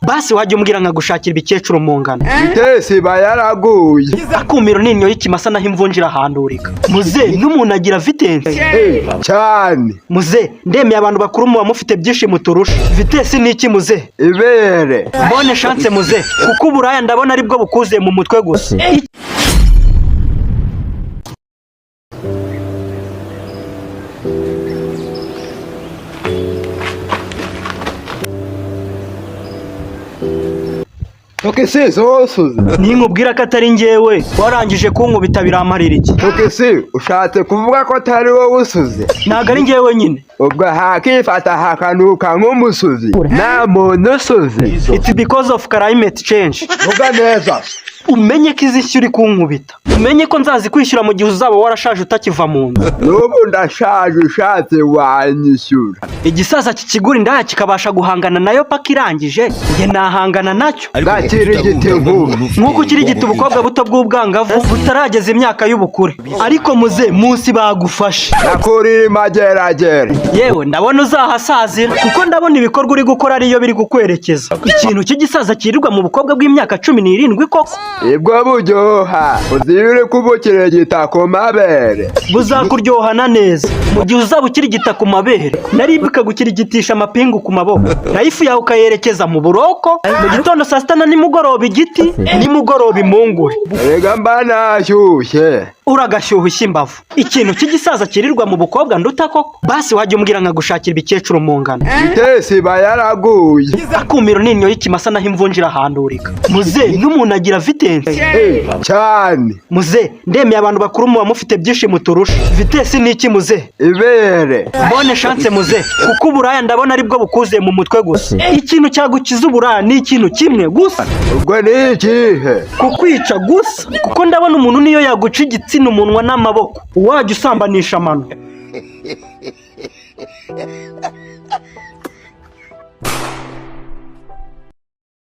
basi wajya umbwira nkagushakira ibikecuru mu ngano. Itesi bayaraguye. Akumiro ninyo y'ikimasa naho imvunjira handurika. Muze n'umuntu agira vitesi. Cyane. Muze ndemeye abantu bakuru mu bamufite byinshi muturusha. Vitesi ni iki muze? Ibere. Mbone chance muze kuko uburaya ndabona ari bwo bukuze mu mutwe gusa. Okay se zosuze. Ninkubwira ko atari njyewe warangije kunkubita biramarira iki? Okay se ushatse kuvuga ko atari wowe usuze. Naga ari njyewe nyine. Ubwo hakifata hakanuka nk'umusuzi. Nta muntu usuze. It's because of climate change. Vuga neza. Umenye ko izishyura ikunkubita. Umenye ko nzazi kwishyura mu gihe uzaba warashaje utakiva mu nda. N'ubu ndashaje ushatse wanyishyura. Igisaza kikigura indaya kikabasha guhangana nayo paka irangije njye nahangana nacyo. Gakirigite nk'uko ukirigita ubukobwa buto bw'ubwangavu butarageza imyaka y'ubukure. Ariko muze munsi bagufashe. Nakurira mageragere. Yewe ndabona uzahasazira kuko ndabona ibikorwa uri gukora ariyo biri gukwerekeza. Ikintu cy'igisaza kirirwa mu bukobwa bw'imyaka 17 koko. Ibwo buryoha uzibire kubukire gita ku mabere. Buzakuryohana neza mu gihe uzaba ukirigita ku mabere naribika gukirigitisha amapingu ku maboko. Life yawe ukayerekeza mu buroko mu gitondo saa sita na nimugoroba igiti nimugoroba impungure. Erega mba nashyushye. Uragashyushye imbavu. Ikintu cy'igisaza kirirwa mu bukobwa nduta koko. Basi wajya umbwira nkagushakira ibikecuru mu ngano. Itesi bayaraguye. Akumiro ninyo y'ikimasa naho imvunjira handurika. Muze n'umuntu agira vitesi. Cyane. Muze ndemeye abantu bakuru mu bamufite byinshi muturusha. Vitesi ni iki muze? Ibere. Mbone chance muze kuko uburaya ndabona ari bwo bukuze mu mutwe gusa. Ikintu cyagukiza uburaya ni ikintu kimwe gusa. Ubwo ni ikihe? Kukwica gusa kuko ndabona umuntu niyo yaguca igitsina umunwa n'amaboko wajya usambanisha amano.